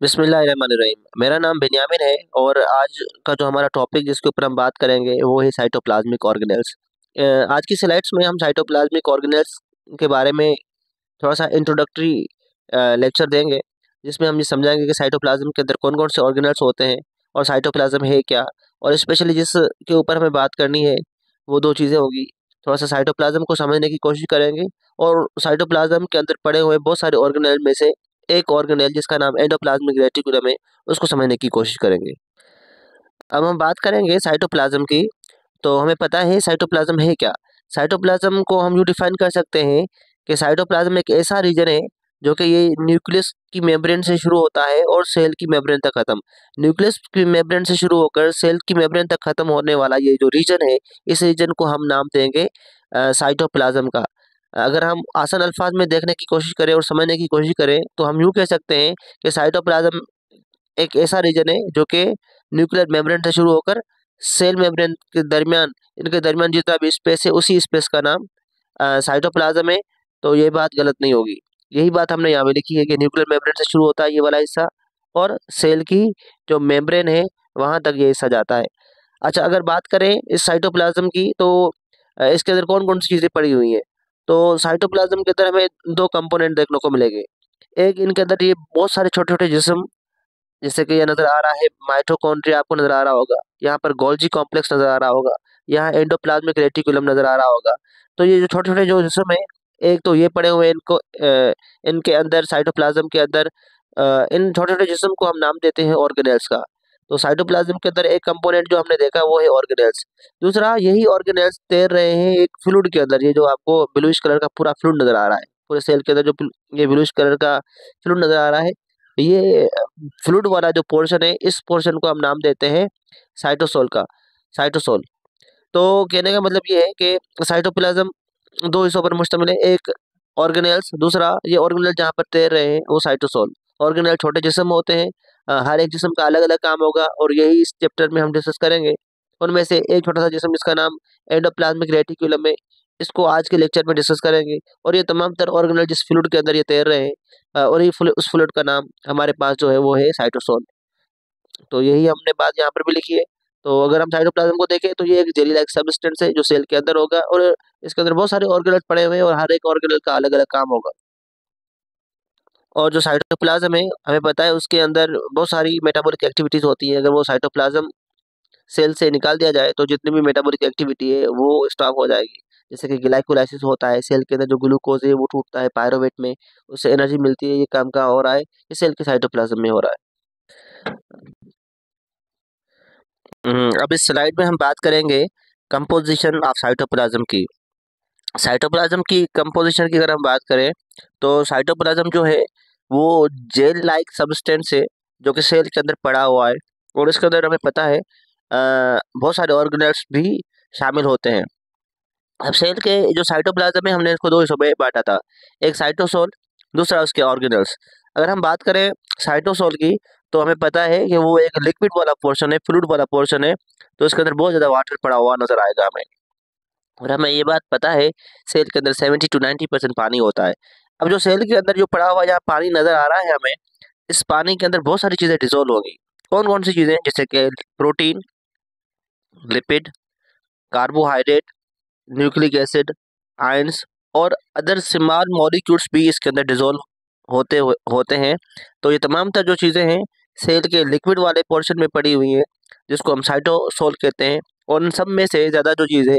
बिस्मिल्लाहिर्रहमानिर्रहीम। मेरा नाम बेन्यामिन है और आज का जो हमारा टॉपिक जिसके ऊपर हम बात करेंगे वो है साइटोप्लाज्मिक ऑर्गेनेल्स। आज की स्लाइड्स में हम साइटोप्लाज्मिक ऑर्गेनेल्स के बारे में थोड़ा सा इंट्रोडक्टरी लेक्चर देंगे, जिसमें हम ये समझाएंगे कि साइटोप्लाज्म के अंदर कौन कौन से ऑर्गेनेल्स होते हैं और साइटोप्लाज्म है क्या, और स्पेशली जिस के ऊपर हमें बात करनी है वो दो चीज़ें होगी। थोड़ा सा साइटोप्लाज्म को समझने की कोशिश करेंगे और साइटोप्लाज्म के अंदर पड़े हुए बहुत सारे ऑर्गेनेल में से एक ऑर्गेनेल जिसका नाम एंडोप्लाज्मिक रेटिकुलम है, उसको समझने की कोशिश करेंगे। अब हम बात करेंगे साइटोप्लाज्म की, तो हमें पता है साइटोप्लाज्म है क्या। साइटोप्लाज्म को हम यूँ डिफाइन कर सकते हैं कि साइटोप्लाज्म एक ऐसा रीजन है जो कि ये न्यूक्लियस की मेम्ब्रेन से शुरू होता है और सेल की मेम्ब्रेन तक खत्म। न्यूक्लियस की मेम्ब्रेन से शुरू होकर सेल की मेम्ब्रेन तक खत्म होने वाला ये जो रीजन है, इस रीजन को हम नाम देंगे साइटोप्लाज्म का। अगर हम आसान अल्फाज में देखने की कोशिश करें और समझने की कोशिश करें तो हम यूँ कह सकते हैं कि साइटोप्लाज्म एक ऐसा रीजन है जो कि न्यूक्लियर मेम्ब्रेन से शुरू होकर सेल मेम्ब्रेन के दरमियान, इनके दरमियान जितना भी स्पेस है उसी स्पेस का नाम साइटोप्लाज्म है। तो ये बात गलत नहीं होगी। यही बात हमने यहाँ पे लिखी है कि न्यूक्लियर मेम्ब्रेन से शुरू होता है ये वाला हिस्सा और सेल की जो मेम्ब्रेन है वहां तक ये हिस्सा जाता है। अच्छा, अगर बात करें इस साइटोप्लाज्म की तो इसके अंदर कौन कौन सी चीज़ें पड़ी हुई हैं। तो साइटोप्लाज्म के अंदर हमें दो कंपोनेंट देखने को मिलेंगे। एक, इनके अंदर ये बहुत सारे छोटे छोटे जिस्म, जैसे कि ये नजर आ रहा है माइटोकॉन्ड्रिया, आपको नजर आ रहा होगा, यहाँ पर गोल्जी कॉम्प्लेक्स नजर आ रहा होगा, यहाँ एंडोप्लाज्मिक रेटिकुलम नजर आ रहा होगा। तो ये जो छोटे छोटे जो जिस्म है, एक तो ये पड़े हुए हैं, इनको इनके अंदर साइटोप्लाज्म के अंदर इन छोटे छोटे जिस्म को हम नाम देते हैं ऑर्गेनेल्स का। तो साइटोप्लाज्म के अंदर एक कंपोनेंट जो हमने देखा वो है ऑर्गेनेल्स। दूसरा, यही ऑर्गेनेल्स तैर रहे हैं एक फ्लूइड के अंदर। ये जो आपको ब्लूइश कलर का पूरा फ्लूइड नजर आ रहा है, पूरे सेल के अंदर जो ये ब्लूइश कलर का फ्लूइड नजर आ रहा है, ये फ्लूइड वाला जो पोर्शन है, इस पोर्शन को हम नाम देते हैं साइटोसोल का, साइटोसोल। तो कहने का मतलब ये है कि साइटोप्लाज्म दो हिस्सों पर मुश्तमिल है, एक ऑर्गेनेल्स, दूसरा ये ऑर्गेनेल जहाँ पर तैर रहे हैं वो साइटोसोल। ऑर्गेनेल छोटे जिस्म होते हैं, हर एक जिस्म का अलग अलग काम होगा और यही इस चैप्टर में हम डिस्कस करेंगे। उनमें से एक छोटा सा जिस्म जिसका नाम एंडोप्लाज्मिक रेटिकुलम है, इसको आज के लेक्चर में डिस्कस करेंगे। और ये तमाम तर ऑर्गेनेल जिस फ्लूइड के अंदर ये तैर रहे हैं, और ये उस फ्लूइड का नाम हमारे पास जो है वो है साइटोसोल। तो यही हमने बात यहाँ पर भी लिखी है। तो अगर हम साइटोप्लाज्म को देखें तो ये एक जेली लाइक सब्सटेंस है जो सेल के अंदर होगा और इसके अंदर बहुत सारे ऑर्गेनेल पड़े हुए हैं और हर एक ऑर्गेनेल का अलग अलग काम होगा। और जो साइटोप्लाज्म है, हमें पता है उसके अंदर बहुत सारी मेटाबॉलिक एक्टिविटीज होती है। अगर वो साइटोप्लाज्म सेल से निकाल दिया जाए तो जितनी भी मेटाबॉलिक एक्टिविटी है वो स्टॉप हो जाएगी। जैसे कि ग्लाइकोलाइसिस होता है, सेल के अंदर जो ग्लूकोज है वो टूटता है पायरोवेट में, उससे एनर्जी मिलती है। ये काम कहाँ हो रहा है, ये सेल के साइटोप्लाज्म में हो रहा है। अब इस स्लाइड में हम बात करेंगे कंपोजिशन ऑफ साइटोप्लाज्म की। साइटोप्लाज्म की कंपोजिशन की अगर हम बात करें तो साइटोप्लाज्म जो है वो जेल लाइक सब्सटेंस है जो कि सेल के अंदर पड़ा हुआ है और इसके अंदर हमें पता है बहुत सारे ऑर्गेनेल्स भी शामिल होते हैं। अब सेल के जो साइटोप्लाज्म है हमने इसको दो हिस्सों में बांटा था, एक साइटोसोल, दूसरा उसके ऑर्गेनेल्स। अगर हम बात करें साइटोसोल की तो हमें पता है कि वो एक लिक्विड वाला पोर्शन है, फ्लूइड वाला पोर्शन है, तो इसके अंदर बहुत ज़्यादा वाटर पड़ा हुआ नजर आएगा हमें। और हमें ये बात पता है सेल के अंदर 70 to 90% पानी होता है। अब जो सेल के अंदर जो पड़ा हुआ यहाँ पानी नजर आ रहा है हमें, इस पानी के अंदर बहुत सारी चीज़ें डिजोल्व होगी। कौन कौन सी चीज़ें, जैसे कि protein, lipid, carbohydrate, nucleic acid, ions और अदर स्मॉल मॉलिक्यूल्स भी इसके अंदर डिजोल्व होते हैं। तो ये तमाम तर जो चीज़ें हैं सेल के लिक्विड वाले पोर्शन में पड़ी हुई हैं, जिसको हम साइटोसोल कहते हैं। और इन सब में से ज़्यादा जो चीज़ है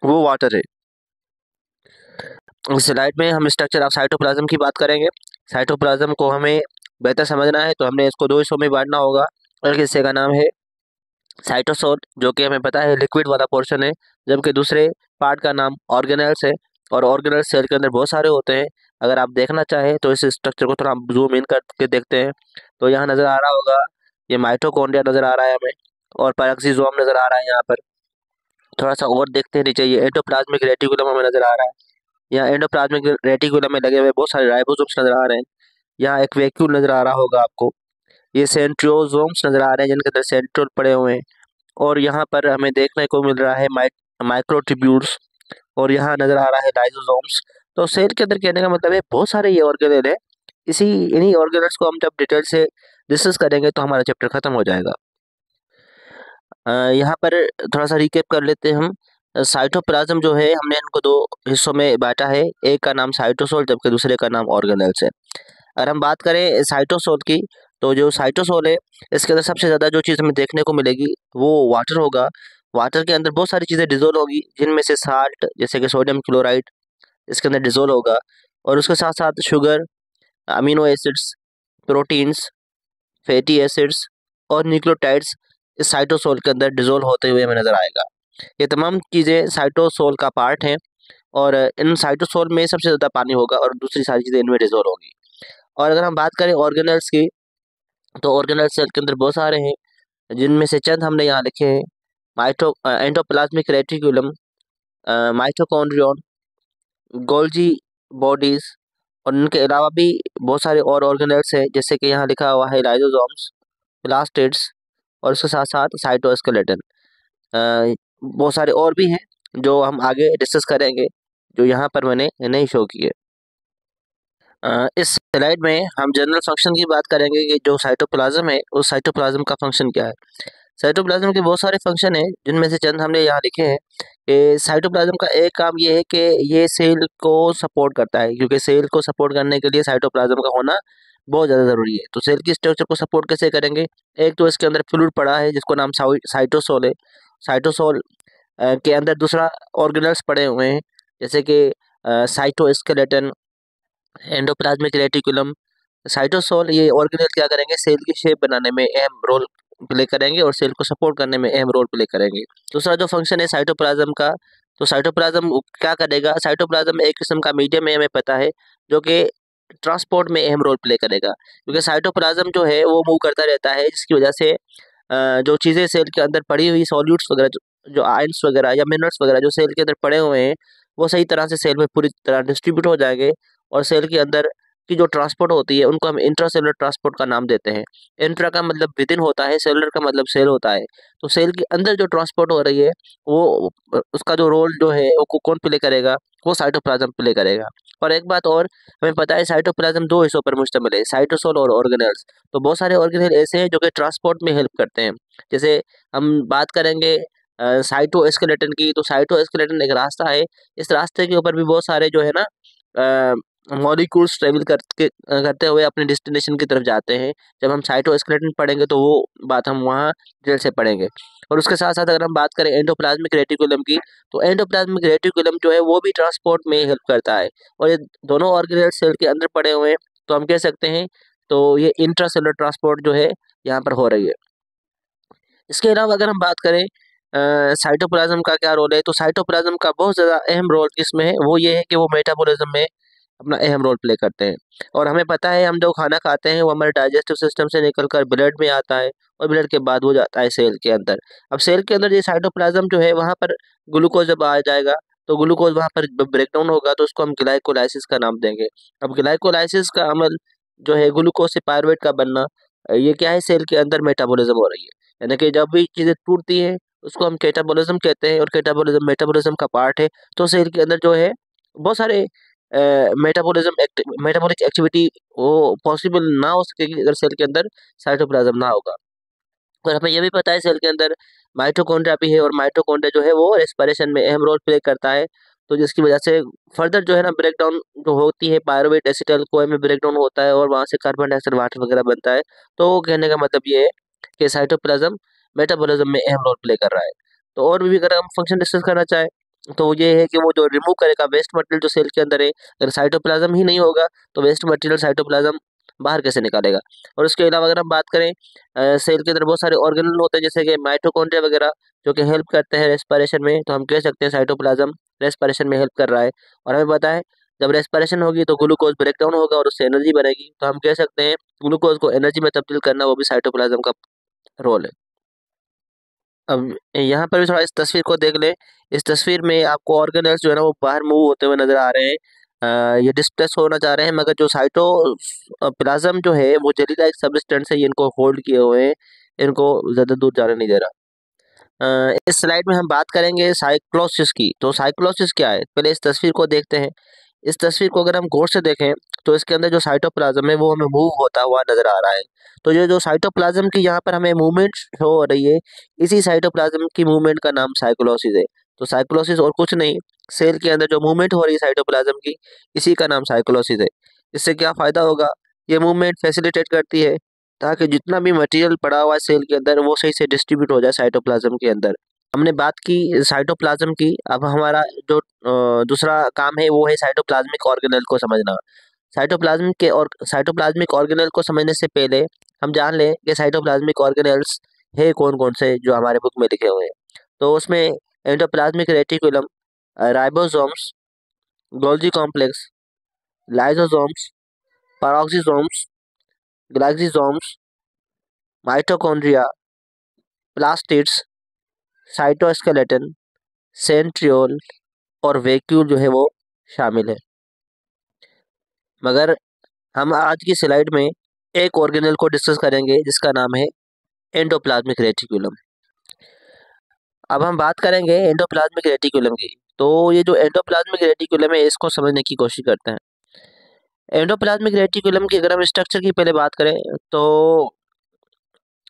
वो वाटर है। इस स्लाइड में हम स्ट्रक्चर ऑफ साइटोप्लाज्म की बात करेंगे। साइटोप्लाज्म को हमें बेहतर समझना है तो हमने इसको दो हिस्सों में बांटना होगा। एक हिस्से का नाम है साइटोसोल जो कि हमें पता है लिक्विड वाला पोर्शन है, जबकि दूसरे पार्ट का नाम ऑर्गेनेल्स है। और ऑर्गेनेल्स सेल के अंदर बहुत सारे होते हैं। अगर आप देखना चाहें तो इस स्ट्रक्चर को थोड़ा जूम इन करके देखते हैं तो यहाँ नज़र आ रहा होगा, ये माइटोकॉन्ड्रिया नज़र आ रहा है हमें और पैराक्सीजोम नज़र आ रहा है यहाँ पर। थोड़ा सा और देखते हैं नीचे, ये एंडोप्लाज्मिक रेटिकुलम हमें नज़र आ रहा है। यहाँ एंडोप्लाज्मिक रेटिकुलम में लगे हुए बहुत सारे राइबोसोम्स नज़र आ रहे हैं। यहाँ एक वैक्यूल नज़र आ रहा होगा आपको, ये सेंट्रियोसोम्स नज़र आ रहे हैं जिनके अंदर सेंट्रोल पड़े हुए हैं। और यहाँ पर हमें देखने को मिल रहा है माइक्रोट्यूब्यूल्स और यहाँ नज़र आ रहा है लाइसोसोम्स। तो सेल के अंदर कहने का मतलब है बहुत सारे ये ऑर्गेनेल है इन्हीं ऑर्गेनल्स को हम जब डिटेल से डिस्कस करेंगे तो हमारा चैप्टर खत्म हो जाएगा। यहाँ पर थोड़ा सा रिकेप कर लेते हैं हम। साइटोप्लाज्म जो है हमने इनको दो हिस्सों में बांटा है, एक का नाम साइटोसोल जबकि दूसरे का नाम ऑर्गेनल्स है। अगर हम बात करें साइटोसोल की, तो जो साइटोसोल है इसके अंदर सबसे ज़्यादा जो चीज़ हमें देखने को मिलेगी वो वाटर होगा। वाटर के अंदर बहुत सारी चीज़ें डिजोल्व होगी, जिनमें से साल्ट जैसे कि सोडियम क्लोराइड इसके अंदर डिजोल्व होगा, और उसके साथ साथ sugar, amino acids, proteins, fatty acids और न्यूक्लियोटाइड्स इस साइटोसोल के अंदर डिजोल्व होते हुए हमें नजर आएगा। ये तमाम चीज़ें साइटोसोल का पार्ट हैं, और इन साइटोसोल में सबसे ज़्यादा पानी होगा और दूसरी सारी चीज़ें इनमें डिजोल्व होगी। और अगर हम बात करें ऑर्गेनल्स की, तो ऑर्गेनल सेल के अंदर बहुत सारे हैं, जिनमें से चंद हमने यहाँ लिखे हैं। Endoplasmic reticulum, mitochondrion, Golgi bodies, और इनके अलावा भी बहुत सारे और ऑर्गेनल्स हैं, जैसे कि यहाँ लिखा हुआ है लाइसोसोम्स, प्लास्टिड्स, और उसके साथ साथ साइटोस्केलेटन। बहुत सारे और भी हैं जो हम आगे डिस्कस करेंगे, जो यहाँ पर मैंने नहीं शो किए। इस स्लाइड में हम जनरल फंक्शन की बात करेंगे कि जो साइटोप्लाज्म है उस साइटोप्लाज्म का फंक्शन क्या है। साइटोप्लाज्म के बहुत सारे फंक्शन हैं, जिनमें से चंद हमने यहाँ लिखे हैं। कि साइटोप्लाज्म का एक काम ये है कि ये सेल को सपोर्ट करता है, क्योंकि सेल को सपोर्ट करने के लिए साइटोप्लाज्म का होना बहुत ज़्यादा ज़रूरी है। तो सेल की स्ट्रक्चर को सपोर्ट कैसे करेंगे? एक तो इसके अंदर फ्लूइड पड़ा है जिसको नाम साइटोसोल है। साइटोसोल के अंदर दूसरा ऑर्गेनल्स पड़े हुए हैं, जैसे कि साइटोस्केलेटन, एंडोप्लाज्मिक रेटिकुलम, साइटोसोल। ये ऑर्गेनेल क्या करेंगे? सेल की शेप बनाने में अहम रोल प्ले करेंगे और सेल को सपोर्ट करने में अहम रोल प्ले करेंगे। दूसरा जो फंक्शन है साइटोप्लाज्म का, तो साइटोप्लाज्म क्या करेगा? साइटोप्लाज्म एक किस्म का मीडियम है, हमें पता है, जो कि ट्रांसपोर्ट में अहम रोल प्ले करेगा, क्योंकि साइटोप्लाज्म जो है वो मूव करता रहता है, जिसकी वजह से जो चीज़ें सेल के अंदर पड़ी हुई सॉल्यूट्स वगैरह, जो आयंस वगैरह या मिनरल्स वगैरह जो सेल के अंदर पड़े हुए हैं, वो सही तरह से सेल में पूरी तरह डिस्ट्रीब्यूट हो जाएंगे, और सेल के अंदर की जो ट्रांसपोर्ट होती है उनको हम इंट्रासेलुलर ट्रांसपोर्ट का नाम देते हैं। इंट्रा का मतलब विद इन होता है, सेलुलर का मतलब सेल होता है। तो सेल के अंदर जो ट्रांसपोर्ट हो रही है वो उसका जो रोल जो है वो कौन प्ले करेगा? वो साइटोप्लाज्म प्ले करेगा। और एक बात और, हमें पता है साइटोप्लाज्म दो हिस्सों पर मुश्तमिल है, साइटोसोल और ऑर्गेनेल्स। तो बहुत सारे ऑर्गेनेल ऐसे हैं जो कि ट्रांसपोर्ट में हेल्प करते हैं। जैसे हम बात करेंगे साइटोस्केलेटन की, तो साइटोस्केलेटन एक रास्ता है, इस रास्ते के ऊपर भी बहुत सारे जो है ना मॉलिक्यूल्स ट्रेवल करते हुए अपने डेस्टिनेशन की तरफ जाते हैं। जब हम साइटोस्केलेटन पढ़ेंगे तो वो बात हम वहाँ डिटेल से पढ़ेंगे। और उसके साथ साथ अगर हम बात करें एंडोप्लाज्मिक रेटिकुलम की, तो एंडोप्लाज्मिक रेटिकुलम जो है वो भी ट्रांसपोर्ट में हेल्प करता है, और ये दोनों ऑर्गेनेल सेल के अंदर पड़े हुए हैं, तो हम कह सकते हैं तो ये इंट्रासेलुलर ट्रांसपोर्ट जो है यहाँ पर हो रही है। इसके अलावा अगर हम बात करें साइटोप्लाज्म का क्या रोल है, तो साइटोप्लाज्म का बहुत ज़्यादा अहम रोल किसमें है? वो ये है कि वो मेटाबॉलिज्म में अपना अहम रोल प्ले करते हैं। और हमें पता है हम जो खाना खाते हैं वो हमारे डाइजेस्टिव सिस्टम से निकलकर ब्लड में आता है, और ब्लड के बाद वो जाता है सेल के अंदर। अब सेल के अंदर ये साइटोप्लाज्म जो है वहाँ पर ग्लूकोज जब आ जाएगा, तो ग्लूकोज वहाँ पर ब्रेक डाउन होगा, तो उसको हम ग्लाइकोलाइसिस का नाम देंगे। अब ग्लाइकोलाइसिस का अमल जो है ग्लूकोज से पायरुवेट का बनना, ये क्या है? सेल के अंदर मेटाबॉलिज्म हो रही है, यानी कि जब भी चीज़ें टूटती हैं उसको हम कैटाबॉलिज्म कहते हैं, और कैटाबॉलिज्म मेटाबॉलिज्म का पार्ट है। तो सेल के अंदर जो है बहुत सारे मेटाबॉलिक एक्टिविटी वो पॉसिबल ना हो सकेगी अगर सेल के अंदर साइटोप्लाज्म ना होगा। और हमें ये भी पता है सेल के अंदर माइटोकॉन्ड्रिया भी है, और माइटोकॉन्ड्रिया जो है वो रेस्पिरेशन में अहम रोल प्ले करता है। तो जिसकी वजह से फर्दर जो है ना ब्रेक डाउन जो होती है, पायरुवेट एसिटल कोए में ब्रेक डाउन होता है, और वहाँ से कार्बन डाइऑक्साइड वाटर वगैरह बनता है। तो कहने का मतलब ये है कि साइटोप्लाज्म मेटाबॉलिज्म में अहम रोल प्ले कर रहा है। तो और भी अगर हम फंक्शन डिस्कस करना चाहें, तो ये है कि वो जो रिमूव करेगा वेस्ट मटेरियल जो सेल के अंदर है। अगर साइटोप्लाज्म ही नहीं होगा तो वेस्ट मटेरियल साइटोप्लाज्म बाहर कैसे निकालेगा? और उसके अलावा अगर हम बात करें सेल के अंदर बहुत सारे ऑर्गेनल होते हैं, जैसे कि माइटोकॉन्ड्रिया वगैरह, जो कि हेल्प करते हैं रेस्पिरेशन में, तो हम कह सकते हैं साइटोप्लाज्म रेस्पिरेशन में हेल्प कर रहा है। और हमें पता है जब रेस्पिरेशन होगी तो ग्लूकोज ब्रेक डाउन होगा और उससे एनर्जी बनेगी, तो हम कह सकते हैं ग्लूकोज को एनर्जी में तब्दील करना वो भी साइटोप्लाज्म का रोल है। अब यहाँ पर भी थोड़ा इस तस्वीर को देख लें। इस तस्वीर में आपको ऑर्गेनल्स जो है ना वो बाहर मूव होते हुए नजर आ रहे हैं। ये डिस्प्लेस होना चाह रहे हैं, मगर जो साइटोप्लाज्म जो है वो जेली लाइक सब्सटेंस है, ये इनको होल्ड किए हुए हैं, इनको ज़्यादा दूर जाने नहीं दे रहा। इस स्लाइड में हम बात करेंगे साइक्लोसिस की। तो साइक्लोसिस क्या है? पहले इस तस्वीर को देखते हैं। इस तस्वीर को अगर हम गौर से देखें तो इसके अंदर जो साइटोप्लाज्म है वो हमें मूव होता हुआ नजर आ रहा है। तो ये जो साइटोप्लाज्म की यहाँ पर हमें मूवमेंट शो हो रही है, इसी साइटोप्लाज्म की मूवमेंट का नाम साइक्लोसिस है। तो साइक्लोसिस और कुछ नहीं, सेल के अंदर जो मूवमेंट हो रही है साइटोप्लाज्म की, इसी का नाम साइक्लोसिस है। इससे क्या फायदा होगा? ये मूवमेंट फैसिलिटेट करती है ताकि जितना भी मटेरियल पड़ा हुआ है सेल के अंदर वो सही से डिस्ट्रीब्यूट हो जाए साइटोप्लाज्म के अंदर। हमने बात की साइटोप्लाज्म की, अब हमारा जो दूसरा काम है वो है साइटोप्लाज्मिक ऑर्गेनेल को समझना। साइटोप्लाज्मिक ऑर्गेनेल को समझने से पहले हम जान लें कि साइटोप्लाज्मिक ऑर्गेनेल्स है कौन कौन से जो हमारे बुक में लिखे हुए हैं। तो उसमें endoplasmic reticulum, ribosomes, Golgi complex, lysosomes, peroxisomes, glyoxysomes, mitochondria, plastids, cytoskeleton, centriole और वैक्यूल जो है वो शामिल है। मगर हम आज की स्लाइड में एक ऑर्गेनेल को डिस्कस करेंगे जिसका नाम है एंडोप्लाज्मिक रेटिकुलम। अब हम बात करेंगे एंडोप्लाज्मिक रेटिकुलम की। तो ये जो एंडोप्लाज्मिक रेटिकुलम है इसको समझने की कोशिश करते हैं। एंडोप्लाज्मिक रेटिकुलम की अगर हम स्ट्रक्चर की पहले बात करें तो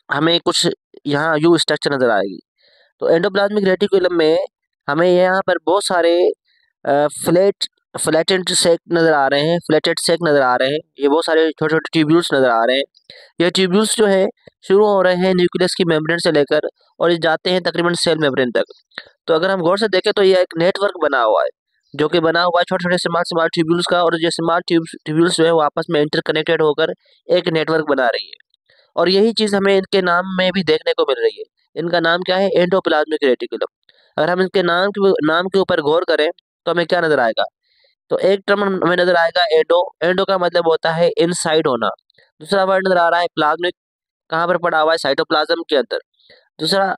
हमें कुछ यहाँ यू स्ट्रक्चर नजर आएगी। तो एंडोप्लाज्मिक रेटिकुलम में हमें यहाँ पर बहुत सारे फ्लैटेंड सेक नजर आ रहे हैं, फ्लैटेड सेक नजर आ रहे हैं। ये बहुत सारे छोटे छोटे ट्यूब्यूल्स नजर आ रहे हैं। ये ट्यूब्यूल्स जो है शुरू हो रहे हैं न्यूक्लियस की मेम्ब्रेन से लेकर और ये जाते हैं तकरीबन सेल मेम्ब्रेन तक। तो अगर हम गौर से देखें तो ये एक नेटवर्क बना हुआ है, जो कि बना हुआ है छोटे छोटे स्मॉल स्मॉल ट्यूब्यूल्स का, और ये स्मॉल ट्यूब्यूल्स जो है वो आपस में इंटरकनेक्टेड होकर एक नेटवर्क बना रही है। और यही चीज हमें इनके नाम में भी देखने को मिल रही है। इनका नाम क्या है? Endoplasmic reticulum. अगर हम इनके नाम के ऊपर गौर करें तो हमें क्या नजर आएगा? तो एक टर्म हमें नजर आएगा एंडो। एंडो का मतलब होता है इनसाइड होना। दूसरा वर्ड नजर आ रहा है प्लाज्मिक, कहाँ पर पड़ा हुआ है? साइटोप्लाज्म के अंदर। दूसरा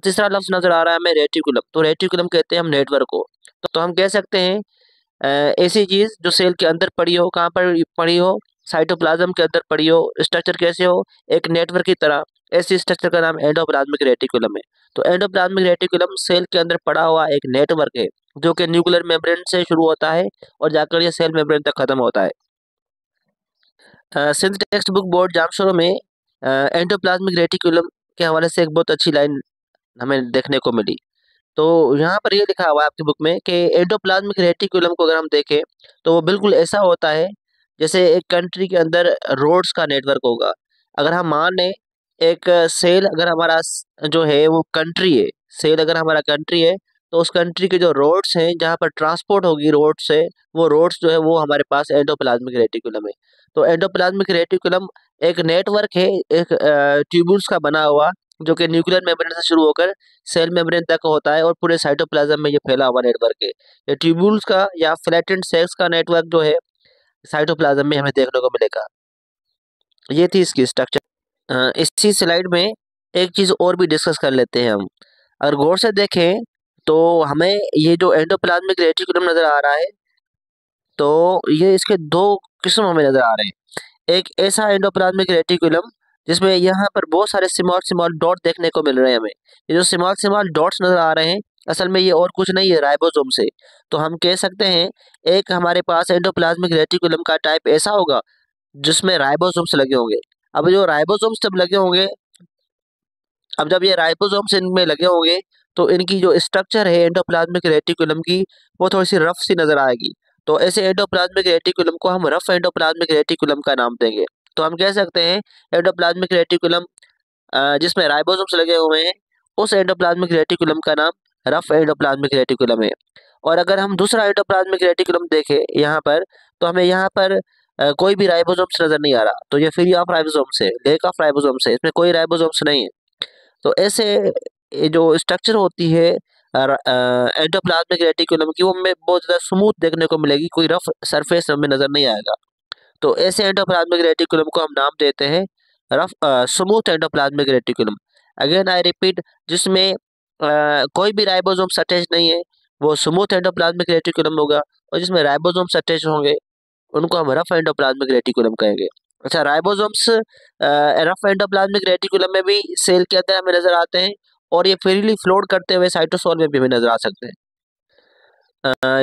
तीसरा लफ्ज नजर आ रहा है हमें रेटिकुलम। तो रेटिकुलम कहते हैं हम नेटवर्क को। तो हम कह सकते हैं ऐसी चीज जो सेल के अंदर पड़ी हो, कहाँ पर पड़ी हो? साइटोप्लाज्म के अंदर पड़ी हो। स्ट्रक्चर कैसे हो? एक नेटवर्क की तरह। ऐसी स्ट्रक्चर का नाम एंडोप्लाज्मिक रेटिकुलम है। तो एंडोप्लाज्मिक रेटिकुलम सेल के अंदर पड़ा हुआ एक नेटवर्क है जो कि न्यूक्लियर मेम्ब्रेन से शुरू होता है और जाकर ये सेल मेम्ब्रेन तक खत्म होता है। Synth text book board Jamshoro में एंडोप्लाज्मिक रेटिकुलम के हवाले से एक बहुत अच्छी लाइन हमें देखने को मिली। तो यहाँ पर ये लिखा हुआ है आपकी बुक में कि एंडोप्लाज्मिक रेटिकुलम को अगर हम देखें तो वो बिल्कुल ऐसा होता है जैसे एक कंट्री के अंदर रोड्स का नेटवर्क होगा। अगर हम मान लें एक सेल अगर हमारा जो है वो कंट्री है, सेल अगर हमारा कंट्री है, तो उस कंट्री के जो रोड्स हैं जहाँ पर ट्रांसपोर्ट होगी रोड से, वो रोड्स जो है वो हमारे पास एंडोप्लाज्मिक रेटिकुलम है। तो एंडोप्लाज्मिक रेटिकुलम एक नेटवर्क है, एक ट्यूब्यूल्स का बना हुआ, जो कि न्यूक्लियर मेम्ब्रेन से शुरू होकर सेल मेम्ब्रेन तक होता है और पूरे साइटोप्लाज्म में ये फैला हुआ नेटवर्क है। ये ट्यूब्यूल्स का या फ्लैटेंड सेल्स का नेटवर्क जो है साइटोप्लाज्म में हमें देखने को मिलेगा। ये थी इसकी स्ट्रक्चर। इसी स्लाइड में एक चीज और भी डिस्कस कर लेते हैं हम। अगर गौर से देखें तो हमें ये जो एंडोप्लाज्मिक रेटिकुलम नजर आ रहा है, तो ये इसके दो किस्म हमें नजर आ रहे हैं। एक ऐसा एंडोप्लाज्मिक रेटिकुलम जिसमें यहाँ पर बहुत सारे स्मॉल स्मॉल डॉट देखने को मिल रहे हैं हमें। ये जो स्मॉल स्मॉल डॉट्स नजर आ रहे हैं असल में ये और कुछ नहीं है, राइबोसोम से। तो हम कह सकते हैं एक हमारे पास एंडोप्लाज्मिक रेटिकुलम का टाइप ऐसा होगा जिसमें राइबोसोम्स लगे होंगे। अब जो राइबोसोम्स जब लगे होंगे, अब जब ये राइबोसोम्स इनमें लगे होंगे तो इनकी जो स्ट्रक्चर है एंडोप्लाज्मिक रेटिकुलम की, वो थोड़ी सी रफ सी नजर आएगी। तो ऐसे एंडोप्लाज्मिक रेटिकुलम को हम रफ एंडोप्लाज्मिक रेटिकुलम का नाम देंगे। तो हम कह सकते हैं एंडोप्लाज्मिक रेटिकुलम जिसमें राइबोसोम्स लगे हुए हैं, उस एंडोप्लाज्मिक रेटिकुलम का नाम रफ एंडोप्लाज्मिक रेटिकुलम है। और अगर हम दूसरा एंडोप्लाज्मिक रेटिकुलम देखें यहाँ पर, तो हमें यहाँ पर कोई भी राइबोसोम्स नजर नहीं आ रहा। तो ये फ्री ऑफ राइबोसोम्स है, लैक ऑफ राइबोसोम्स है, इसमें कोई राइबोसोम्स नहीं है। तो ऐसे ये जो स्ट्रक्चर होती है एंडोप्लाज्मिक रेटिकुलम की, वो हमें बहुत ज़्यादा स्मूथ देखने को मिलेगी, कोई रफ सरफेस हमें नजर नहीं आएगा। तो ऐसे एंडोप्लाज्मिक रेटिकुलम को हम नाम देते हैं rough smooth endoplasmic reticulum. Again I repeat, जिसमें कोई भी राइबोसोम्स अटैच नहीं है वो स्मूथ एंडोप्लाज्मिक रेटिकुलम होगा, और जिसमें राइबोसोम्स अटैच होंगे उनको हम रफ एंडोप्लाज्मिक रेटिकुलम कहेंगे। अच्छा, राइबोसोम्स रफ एंडोप्लाज्मिक रेटिकुलम में भी सेल के अंदर हमें नजर आते हैं, और ये फ्रीली फ्लोट करते हुए साइटोसोल में भी हमें नजर आ सकते हैं।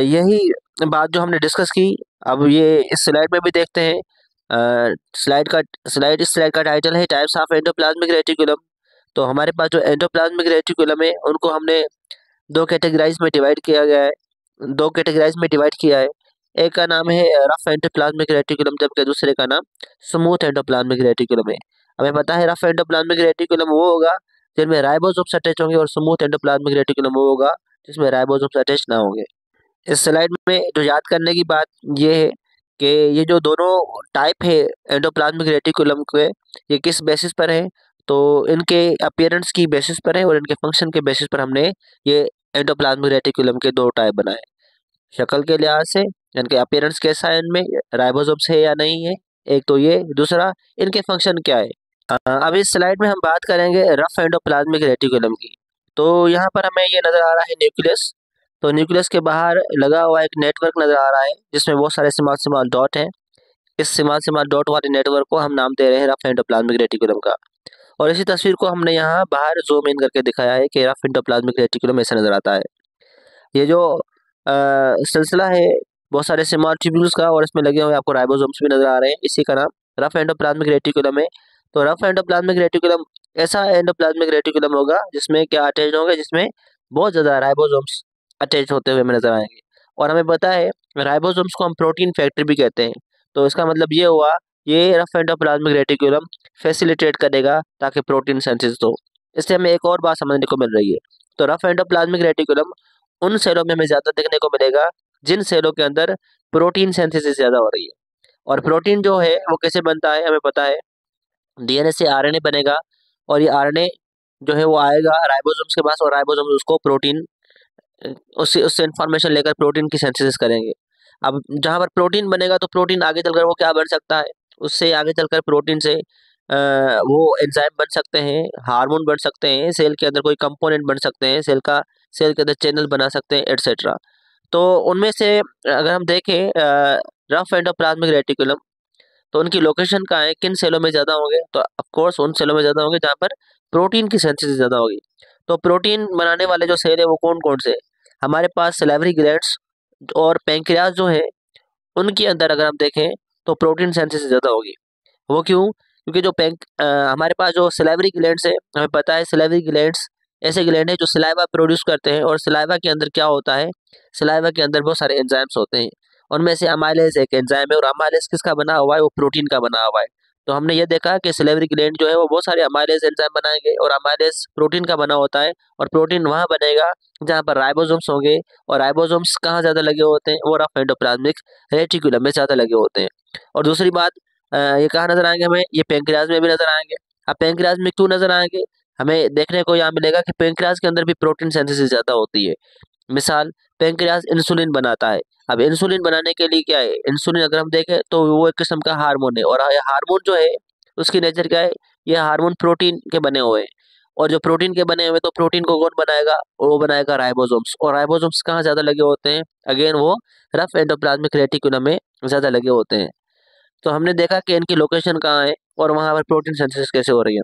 यही बात जो हमने डिस्कस की, अब ये इस स्लाइड में भी देखते हैं। इस स्लाइड का टाइटल है टाइप्स ऑफ एंडोप्लाज्मिक रेटिकुलम। तो हमारे पास जो एंडोप्लाज्मिक रेटिकुलम है उनको हमने दो कैटेगराइज में डिवाइड किया गया है, दो कैटेगराइज में डिवाइड किया है। एक का नाम है रफ एंडोप्लाज्मिक रेटिकुलम, जबकि दूसरे का नाम स्मूथ एंडोप्लाज्मिक रेटिकुलम है। हमें पता है रफ एंडोप्लाज्मिक रेटिकुलम वो होगा जिनमें राइबोसोम्स अटैच होंगे, और स्मूथ एंडोप्लाज्मिक रेटिकुलम वो होगा जिसमें राइबोसोम्स अटैच ना होंगे। इस स्लाइड में जो याद करने की बात ये है कि ये जो दोनों टाइप है एंडोप्लाज्मिक रेटिकुलम के, ये किस बेसिस पर है, तो इनके अपीयरेंस की बेसिस पर है और इनके फंक्शन के बेसिस पर हमने ये एंडोप्लाज्मिक रेटिकुलम के दो टाइप बनाए। शक्ल के लिहाज से इनके अपीयरेंस कैसा है, इनमें राइबोसोम्स है या नहीं है, एक तो ये, दूसरा इनके फंक्शन क्या है। अब इस स्लाइड में हम बात करेंगे रफ एंडोप्लाज्मिक रेटिकुलम की। तो यहाँ पर हमें ये नजर आ रहा है न्यूक्लियस। तो न्यूक्लियस के बाहर लगा हुआ एक नेटवर्क नजर आ रहा है जिसमें बहुत सारे स्मॉल स्मॉल डॉट हैं। इस स्मॉल स्मॉल डॉट वाले नेटवर्क को हम नाम दे रहे हैं रफ एंडोप्लाज्मिक रेटिकुलम का। और इसी तस्वीर को हमने यहाँ बाहर जूम इन करके दिखाया है कि रफ एंडोप्लाज्मिक रेटिकुलम ऐसा नजर आता है। ये जो सिलसिला है बहुत सारे स्मॉल ट्यूब्यूल्स का, और इसमें लगे हुए आपको राइबोसोम्स भी नजर आ रहे हैं, इसी का नाम रफ एंडोप्लाज्मिक रेटिकुलम है। तो रफ एंडोप्लाज्मिक रेटिकुलम ऐसा एंडोप्लाज्मिक रेटिकुलम होगा जिसमें क्या अटैच होगा, जिसमें बहुत ज्यादा राइबोसोम्स अटैच होते हुए हमें नजर आएंगे। और हमें पता है राइबोसोम्स को हम प्रोटीन फैक्ट्री भी कहते हैं। तो इसका मतलब ये हुआ, ये रफ एंडोप्लाज्मिक रेटिकुलम फैसिलिटेट करेगा ताकि प्रोटीन सिंथेसिस हो। इससे हमें एक और बात समझने को मिल रही है। तो रफ एंडोप्लाज्मिक रेटिकुलम उन सेलों में हमें ज्यादा देखने को मिलेगा जिन सेलों के अंदर प्रोटीन सिंथेसिस ज्यादा हो रही है। और प्रोटीन जो है वो कैसे बनता है, हमें पता है डीएनए से आरएनए बनेगा, और ये आरएनए जो है वो आएगा राइबोसोम्स के पास, और राइबोसोम्स उसको प्रोटीन, उससे उससे इंफॉर्मेशन लेकर प्रोटीन की सिंथेसिस करेंगे। अब जहाँ पर प्रोटीन बनेगा तो प्रोटीन आगे चलकर वो क्या बन सकता है, उससे आगे चलकर प्रोटीन से वो एंजाइम बन सकते हैं, हार्मोन बन सकते हैं, सेल के अंदर कोई कंपोनेंट बन सकते हैं, सेल के अंदर चैनल बना सकते हैं, एटसेट्रा। तो उनमें से अगर हम देखें रफ एंडोप्लाज्मिक रेटिकुलम, तो उनकी लोकेशन कहाँ है, किन सेलों में ज़्यादा होंगे, तो ऑफ कोर्स उन सेलों में ज़्यादा होंगे जहाँ पर प्रोटीन की सिंथेसिस ज़्यादा होगी। तो प्रोटीन बनाने वाले जो सेल है वो कौन कौन से हैं? हमारे पास सैलिवरी ग्लैंड्स और पैंक्रियाज जो है उनके अंदर अगर हम देखें तो प्रोटीन सिंथेसिस ज़्यादा होगी। वो क्यों? क्योंकि हमारे पास जो सलाइवरी ग्लैंड्स है, हमें पता है सलाइवरी ग्लैंड्स ऐसे ग्लैंड है जो सलाइवा प्रोड्यूस करते हैं, और सलाइवा के अंदर क्या होता है, सलाइवा के अंदर बहुत सारे एंजाइम्स होते हैं। उनमें से अमाइलेज एक एंजाइम है, और अमाइलेज किसका बना हुआ है, वो प्रोटीन का बना हुआ है। तो हमने ये देखा कि सलाइवरी ग्लैंड जो है वो बहुत सारे अमाइलेज एंजाइम बनाएंगे, और अमाइलेज प्रोटीन का बना होता है, और प्रोटीन वहाँ बनेगा जहाँ पर राइबोसोम्स होंगे। और राइबोसोम्स कहाँ ज़्यादा लगे होते हैं, वो रफ एंडोप्लाज्मिक रेटिकुलम में ज़्यादा लगे होते हैं। और दूसरी बात, ये कहाँ नजर आएंगे हमें, ये पेंक्रियाज में भी नजर आएंगे। अब पेंक्रियाज में क्यों नजर आएंगे, हमें देखने को यहाँ मिलेगा कि पेंक्रियाज के अंदर भी प्रोटीन सिंथेसिस ज्यादा होती है। मिसाल, पेंक्रियाज इंसुलिन बनाता है। अब इंसुलिन बनाने के लिए क्या है, इंसुलिन अगर हम देखें तो वो एक किस्म का हार्मोन है, और ये हार्मोन जो है उसकी नेचर क्या है, ये हार्मोन प्रोटीन के बने हुए हैं। और जो प्रोटीन के बने हुए, तो प्रोटीन को कौन बनाएगा, वो बनाएगा राइबोसोम्स। और राइबोसोम्स कहाँ ज्यादा लगे होते हैं, अगेन वो रफ एंडोप्लाज्मिक रेटिकुलम में ज्यादा लगे होते हैं। तो हमने देखा कि इनकी लोकेशन कहाँ है और वहाँ पर प्रोटीन सिंथेसिस कैसे हो रही है।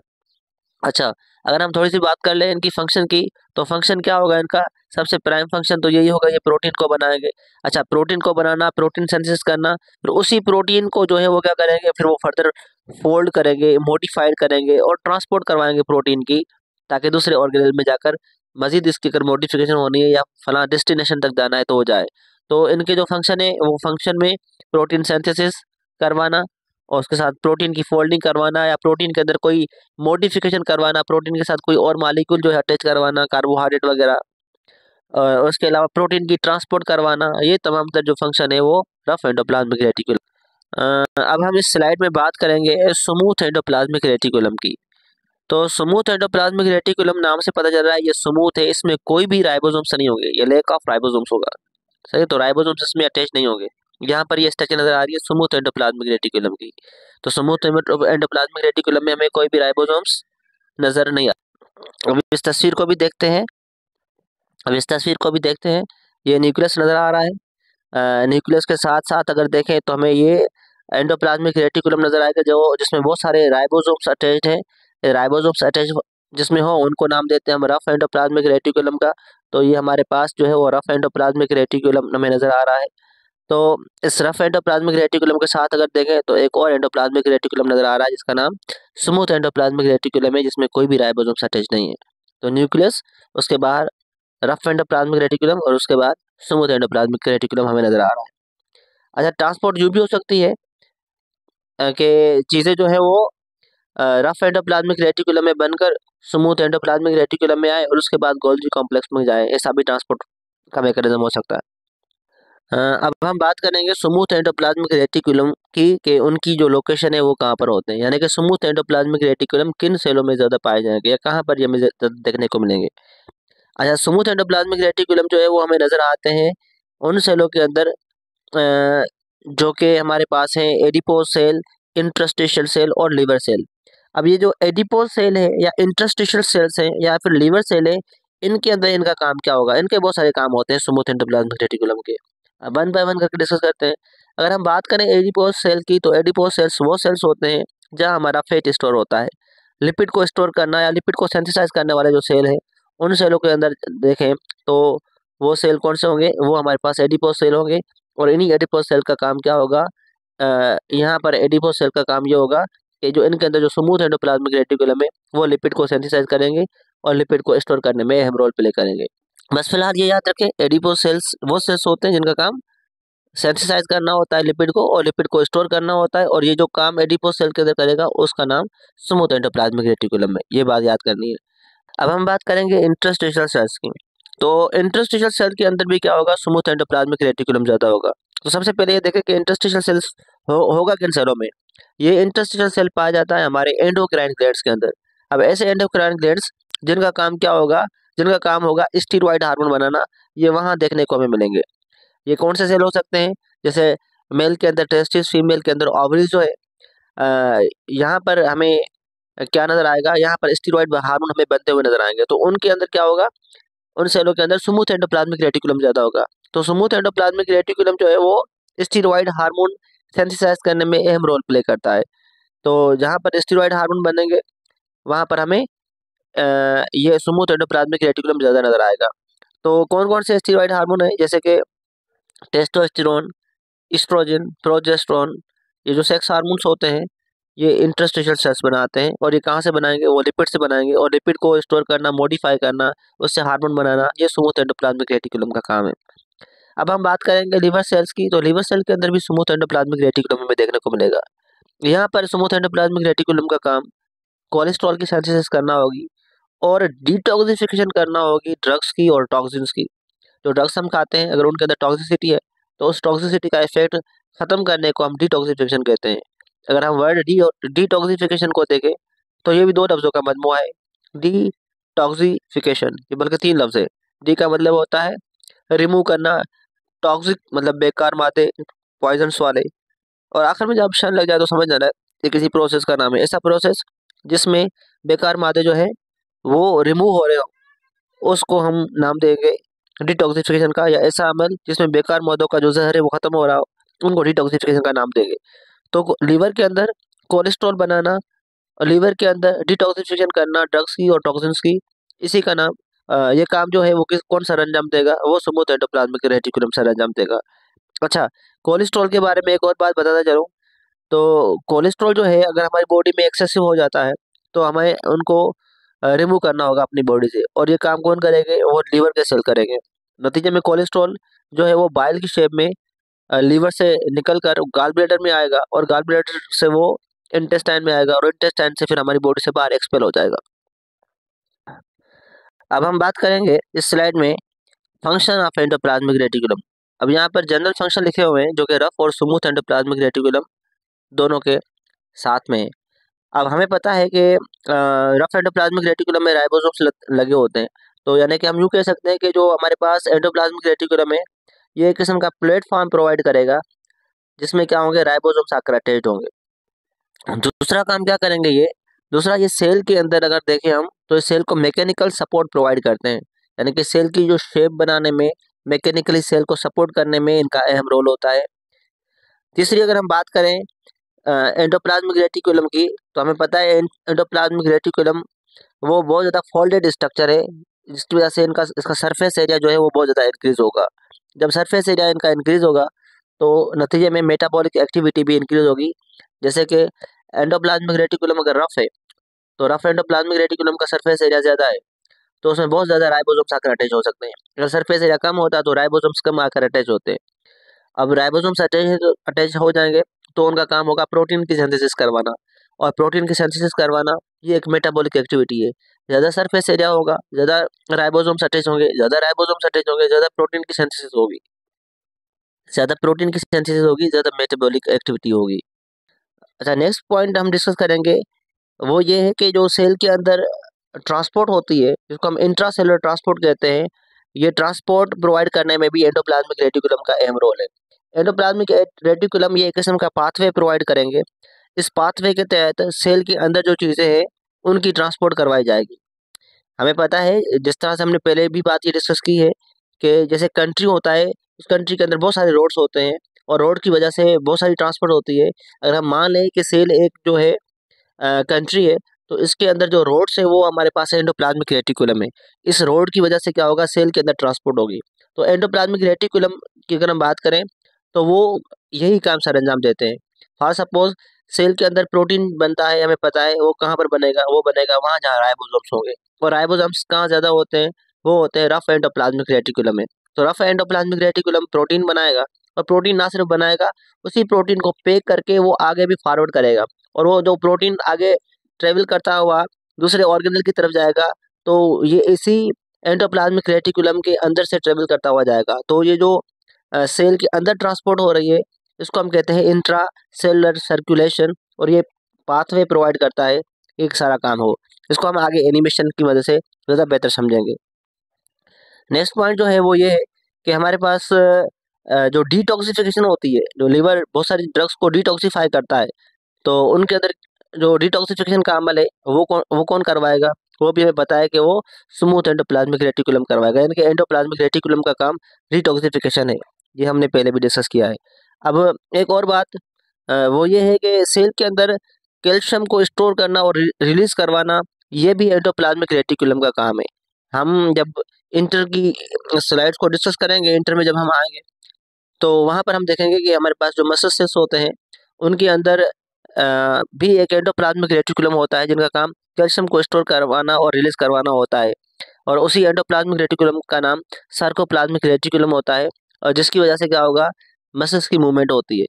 अच्छा, अगर हम थोड़ी सी बात कर लें इनकी फंक्शन की, तो फंक्शन क्या होगा इनका, सबसे प्राइम फंक्शन तो यही होगा, ये प्रोटीन को बनाएंगे। अच्छा, प्रोटीन को बनाना, प्रोटीन सिंथेसिस करना, फिर उसी प्रोटीन को जो है वो क्या करेंगे, फिर वो फर्दर फोल्ड करेंगे, मॉडिफाइड करेंगे और ट्रांसपोर्ट करवाएंगे प्रोटीन की, ताकि दूसरे ऑर्गेनेल में जाकर मजीद इसकी अगर मॉडिफिकेशन होनी है या फला डेस्टिनेशन तक जाना है तो हो जाए। तो इनके जो फंक्शन है वो फंक्शन में प्रोटीन सिंथेसिस करवाना, और उसके साथ प्रोटीन की फोल्डिंग करवाना, या प्रोटीन के अंदर कोई मॉडिफिकेशन करवाना, प्रोटीन के साथ कोई और मालिक्यूल जो है अटैच करवाना, कार्बोहाइड्रेट वगैरह। और उसके अलावा प्रोटीन की ट्रांसपोर्ट करवाना, ये तमाम तर जो फंक्शन है वो रफ एंडोप्लाज्मिक रेटिकुलम। अब हम इस स्लाइड में बात करेंगे स्मूथ एंडोप्लाज्मिक रेटिकुलम की। तो स्मूथ एंडोप्लाज्मिक रेटिकुलम नाम से पता चल रहा है ये स्मूथ है, इसमें कोई भी राइबोसोम्स नहीं होंगे, ये लैक ऑफ राइबोसोम्स होगा। सही, तो राइबोसोम्स इसमें अटैच नहीं होंगे। यहाँ पर ये स्ट्रक्चर नजर आ रही है स्मूथ एंडोप्लाज्मिक रेटिकुलम की। तो स्मूथ एंडोप्लाज्मिक रेटिकुलम में हमें कोई भी राइबोसोम्स नजर नहीं आ। अब इस तस्वीर को भी देखते हैं, ये न्यूक्लियस नजर आ रहा है। न्यूक्लियस के साथ साथ अगर देखें तो हमें ये एंडोप्लाज्मिक रेटिकुलम नजर आएगा, जो जिसमें बहुत सारे राइबोसोम्स अटैच्ड हैं। राइबोसोम्स अटैच जिसमें हो उनको नाम देते हैं हम रफ एंडोप्लाज्मिक रेटिकुलम का। तो ये हमारे पास जो है वो रफ एंडोप्लाज्मिक रेटिकुलम हमें नजर आ रहा है। तो इस रफ एंडोप्लाज्मिक रेटिकुलम के साथ अगर देखें तो एक और एंडोप्लाज्मिक रेटिकुलम नजर आ रहा है जिसका नाम स्मूथ एंडोप्लाज्मिक रेटिकुलम है, जिसमें कोई भी राइबोसोम अटैच नहीं है। तो न्यूक्लियस, उसके बाद रफ एंडोप्लाज्मिक रेटिकुलम और उसके बाद स्मूथ एंडोप्लाज्मिक रेटिकुलम हमें नजर आ रहा है। अच्छा, ट्रांसपोर्ट यूं भी हो सकती है कि चीजें जो है वो रफ एंडोप्लाज्मिक रेटिकुलम में बनकर स्मूथ एंडोप्लाज्मिक रेटिकुलम में आए और उसके बाद गोल्गी कॉम्प्लेक्स में जाए, ऐसा भी ट्रांसपोर्ट का मैकेनिज्म हो सकता है। अब हम बात करेंगे स्मूथ एंडोप्लाज्मिक रेटिकुलम की कि उनकी जो लोकेशन है वो कहाँ पर होते हैं, यानी कि स्मूथ एंडोप्लाज्मिक रेटिकुलम किन सेलों में ज़्यादा पाए जाएंगे या कहाँ पर ये हमें देखने को मिलेंगे। अच्छा, स्मूथ एंडोप्लाज्मिक रेटिकुलम जो है वो हमें नज़र आते हैं उन सेलों के अंदर जो कि हमारे पास हैं एडिपोज सेल, इंटरस्टिशियल सेल और लिवर सेल। अब ये जो एडिपोज सेल है या इंटरस्टिशियल सेल्स हैं या फिर लिवर सेल है, इनके अंदर इनका काम क्या होगा? इनके बहुत सारे काम होते हैं स्मूथ एंडोप्लाज्मिक रेटिकुलम के। वन बाय वन करके डिस्कस करते हैं। अगर हम बात करें एडिपोज सेल की, तो एडिपोज सेल्स वो सेल्स होते हैं जहाँ हमारा फैट स्टोर होता है। लिपिड को स्टोर करना या लिपिड को सिंथेसाइज करने वाले जो सेल है, उन सेलों के अंदर देखें तो वो सेल कौन से होंगे? वो हमारे पास एडिपोज सेल होंगे। और इन्हीं एडिपोज सेल का काम क्या होगा? यहाँ पर एडिपोज सेल का काम ये होगा कि जो इनके अंदर जो स्मूथ एंडोप्लाज्मिक रेटिकुलम है वो लिपिड को सिंथेसाइज करेंगे और लिपिड को स्टोर करने में अहम रोल प्ले करेंगे। बस फिलहाल ये याद रखें, एडिपोज सेल्स वो सेल्स होते हैं जिनका काम सिंथेसाइज करना होता है लिपिड को और लिपिड को स्टोर करना होता है, और ये जो काम एडिपोज सेल के अंदर करेगा उसका नाम स्मूथ एंडोप्लाज्मिक रेटिकुलम है। ये बात याद करनी है। अब हम बात करेंगे इंटरस्टिशियल सेल्स की। तो इंटरस्टिशियल सेल के अंदर भी क्या होगा? स्मूथ एंडोप्लाज्मिक रेटिकुलम ज्यादा होगा। तो सबसे पहले ये देखें कि इंटरस्टिशियल सेल्स होगा किन सेलों में। ये इंटरस्टिशियल सेल पाया जाता है हमारे एंडोक्राइन ग्लैंड्स के अंदर। अब ऐसे एंडोक्राइन ग्लैंड्स जिनका काम क्या होगा? जिनका काम होगा स्टीरॉयड हार्मोन बनाना, ये वहां देखने को हमें मिलेंगे। ये कौन से सेल हो सकते हैं? जैसे मेल के अंदर टेस्टिस, फीमेल के अंदर ओवरीज जो है। यहाँ पर हमें क्या नजर आएगा? यहाँ पर स्टीरॉयड हार्मोन हमें बनते हुए नजर आएंगे। तो उनके अंदर क्या होगा? उन सेलों के अंदर स्मूथ एंडोप्लाज्मिक रेटिकुलम ज्यादा होगा। तो स्मूथ एंडोप्लाज्मिक रेटिकुलम जो है वो स्टीरॉयड हार्मोन सेंसिटाइज करने में अहम रोल प्ले करता है। तो जहाँ पर स्टीरॉयड हार्मोन बनेंगे वहां पर हमें ये स्मूथ एंडोप्लाज्मिक रेटिकुलम ज्यादा नजर आएगा। तो कौन कौन से स्टीरॉयड हार्मोन है? जैसे कि टेस्टोस्टेरोन, एस्ट्रोजन, प्रोजेस्टेरोन, ये जो सेक्स हार्मोन्स होते हैं ये इंटरस्टिशियल सेल्स बनाते हैं। और ये कहाँ से बनाएंगे? वो लिपिड से बनाएंगे। और लिपिड को स्टोर करना, मॉडिफाई करना, उससे हार्मोन बनाना, ये स्मूथ एंडोप्लाज्मिक रेटिकुलम का काम है। अब हम बात करेंगे लिवर सेल्स की। तो लिवर सेल के अंदर भी स्मूथ एंडोप्लाज्मिक रेटिकुलम हमें देखने को मिलेगा। यहाँ पर स्मूथ एंडोप्लाज्मिक रेटिकुलम का काम कोलेस्ट्रॉल की सिंथेसिस करना होगी और डिटॉक्सिफिकेशन करना होगी ड्रग्स की और टॉक्सिन्स की। जो ड्रग्स हम खाते हैं अगर उनके अंदर टॉक्सिसिटी है तो उस टॉक्सिसिटी का इफेक्ट खत्म करने को हम डिटॉक्सिफिकेशन कहते हैं। अगर हम वर्ड डिटॉक्सिफिकेशन को देखें तो ये भी दो लफ्जों का मजमूआ है। डिटॉक्सिफिकेशन, ये बल्कि तीन लफ्ज है। डी का मतलब होता है रिमूव करना, टॉक्सिक मतलब बेकार मादे, पॉइजन्स वाले, और आखिर में जब ऑप्शन लग जाए तो समझ जाना है ये किसी प्रोसेस का नाम है। ऐसा प्रोसेस जिसमें बेकार मादे जो है वो रिमूव हो रहे हो उसको हम नाम देंगे डिटॉक्सिफिकेशन का, या ऐसा अमल जिसमें बेकार मौदों का जो जहर है वो खत्म हो रहा हो उनको डिटॉक्सिफिकेशन का नाम देंगे। तो लीवर के अंदर कोलेस्ट्रॉल बनाना और लीवर के अंदर डिटॉक्सिफिकेशन करना ड्रग्स की और टॉक्सिन्स की, इसी का नाम ये काम जो है वो कौन सा अंजाम देगा? वो स्मूथ एंडोप्लाज्मिक रेटिकुलम सर अंजाम देगा। अच्छा, कोलेस्ट्रॉल के बारे में एक और बात बताता चलूं। तो कोलेस्ट्रॉल जो है अगर हमारी बॉडी में एक्सेसिव हो जाता है तो हमें उनको रिमूव करना होगा अपनी बॉडी से, और ये काम कौन करेंगे? वो लीवर के सेल करेंगे। नतीजे में कोलेस्ट्रॉल जो है वो बाइल की शेप में लीवर से निकल कर गाल ब्लैडर में आएगा और गाल ब्लैडर से वो इंटेस्टाइन में आएगा और इंटेस्टाइन से फिर हमारी बॉडी से बाहर एक्सपेल हो जाएगा। अब हम बात करेंगे इस स्लाइड में फंक्शन ऑफ एंडोप्लाज्मिक रेटिकुलम। अब यहाँ पर जनरल फंक्शन लिखे हुए हैं जो कि रफ और स्मूथ एंडोप्लाज्मिक रेटिकुलम दोनों के साथ में है। अब हमें पता है कि रफ एंडोप्लाज्मिक रेटिकुलम में राइबोसोम्स लगे होते हैं। तो यानी कि हम यूँ कह सकते हैं कि जो हमारे पास एंडोप्लाज्मिक रेटिकुलम है ये एक किस्म का प्लेटफॉर्म प्रोवाइड करेगा जिसमें क्या होंगे? राइबोसोम्स आकर अटैच्ड होंगे। दूसरा काम क्या करेंगे ये? दूसरा, ये सेल के अंदर अगर देखें हम तो इस सेल को मैकेनिकल सपोर्ट प्रोवाइड करते हैं, यानी कि सेल की जो शेप बनाने में, मैकेनिकली सेल को सपोर्ट करने में इनका अहम रोल होता है। तीसरी अगर हम बात करें एंडोप्लाज्मिक रेटिकुलम की, तो हमें पता है एंडोप्लाज्मिक रेटिकुलम वो बहुत ज़्यादा फोल्डेड स्ट्रक्चर है जिसकी वजह से इसका सरफेस एरिया जो है वो बहुत ज़्यादा इंक्रीज होगा। जब सरफेस एरिया इनका इंक्रीज होगा तो नतीजे में मेटाबॉलिक एक्टिविटी भी इंक्रीज होगी। जैसे कि एंडोप्लाज्मिक रेटिकुलम अगर रफ है, तो रफ एंडोप्लाज्मिक रेटिकुलम का सरफेस एरिया ज़्यादा है, तो उसमें बहुत ज़्यादा राइबोसोम्स आकर अटैच हो सकते हैं। अगर सरफेस एरिया कम होता है तो राइबोसोम्स कम आकर अटैच होते हैं। अब राइबोसोम्स अटैच हो जाएंगे तो उनका काम होगा प्रोटीन की सिंथेसिस करवाना, और प्रोटीन की सिंथेसिस करवाना ये एक मेटाबॉलिक एक्टिविटी है। ज़्यादा सरफेस एरिया होगा, ज़्यादा राइबोसोम्स अटैच होंगे, ज़्यादा राइबोसोम्स अटैच होंगे, ज़्यादा प्रोटीन की सिंथेसिस होगी, ज़्यादा प्रोटीन की सिंथेसिस होगी, ज़्यादा मेटाबॉलिक एक्टिविटी होगी। अच्छा, नेक्स्ट पॉइंट हम डिस्कस करेंगे वो ये है कि जो सेल के अंदर ट्रांसपोर्ट होती है, जिसको हम इंट्रासेलुलर ट्रांसपोर्ट कहते हैं, ये ट्रांसपोर्ट प्रोवाइड करने में भी एंडोप्लाज्मिक रेटिकुलम का अहम रोल है। एंडोप्लाज्मिक रेटिकुलम ये एक किस्म का पाथवे प्रोवाइड करेंगे। इस पाथवे के तहत सेल के अंदर जो चीज़ें हैं उनकी ट्रांसपोर्ट करवाई जाएगी। हमें पता है, जिस तरह से हमने पहले भी बात ये डिस्कस की है, कि जैसे कंट्री होता है, उस कंट्री के अंदर बहुत सारे रोड्स होते हैं और रोड की वजह से बहुत सारी ट्रांसपोर्ट होती है। अगर हम मान लें कि सेल एक जो है कंट्री है, तो इसके अंदर जो रोड्स है वो हमारे पास एंडोप्लाज्मिक रेटिकुलम है। इस रोड की वजह से क्या होगा, सेल के अंदर ट्रांसपोर्ट होगी। तो एंडोप्लाज्मिक रेटिकुलम की अगर हम बात करें तो वो यही काम सरअंजाम देते हैं। फॉर सपोज सेल के अंदर प्रोटीन बनता है, हमें पता है वो कहाँ पर बनेगा, वो बनेगा वहाँ जहाँ राइबोसोम्स होंगे। और राइबोसोम्स कहाँ ज़्यादा होते हैं, वो होते हैं रफ एंडोप्लाज्मिक रेटिकुलम में। तो रफ एंडोप्लाज्मिक रेटिकुलम प्रोटीन बनाएगा, और प्रोटीन ना सिर्फ बनाएगा, उसी प्रोटीन को पैक करके वो आगे भी फॉरवर्ड करेगा, और वो जो प्रोटीन आगे ट्रेवल करता हुआ दूसरे ऑर्गेनल की तरफ जाएगा, तो ये इसी एंडोप्लाज्मिक रेटिकुलम के अंदर से ट्रेवल करता हुआ जाएगा। तो ये जो सेल के अंदर ट्रांसपोर्ट हो रही है, इसको हम कहते हैं इंट्रा सेलुलर सर्कुलेशन, और ये पाथवे प्रोवाइड करता है एक सारा काम हो। इसको हम आगे एनिमेशन की मदद से ज़्यादा बेहतर समझेंगे। नेक्स्ट पॉइंट जो है वो ये है कि हमारे पास जो डिटॉक्सिफिकेशन होती है, जो लिवर बहुत सारी ड्रग्स को डिटॉक्सिफाई करता है, तो उनके अंदर जो डिटॉक्सिफिकेशन का अमल है वो कौन करवाएगा, वो भी हमें पता है कि वो स्मूथ एंडोप्लाज्मिक रेटिकुलम करवाएगा। यानी कि एंडोप्लाज्मिक रेटिकुलम का काम डिटॉक्सिफिकेशन है, ये हमने पहले भी डिस्कस किया है। अब एक और बात वो ये है कि सेल के अंदर कैल्शियम को स्टोर करना और रिलीज करवाना, ये भी एंडोप्लाज्मिक रेटिकुलम का काम है। हम जब इंटर की स्लाइड्स को डिस्कस करेंगे, इंटर में जब हम आएंगे, तो वहाँ पर हम देखेंगे कि हमारे पास जो मसल सेल्स होते हैं उनके अंदर भी एक एंडोप्लाज्मिक रेटिकुलम होता है, जिनका काम कैल्शियम को स्टोर करवाना और रिलीज करवाना होता है। और उसी एंडोप्लाज्मिक रेटिकुलम का नाम सार्कोप्लाज्मिक रेटिकुलम होता है, और जिसकी वजह से क्या होगा, मसल्स की मूवमेंट होती है।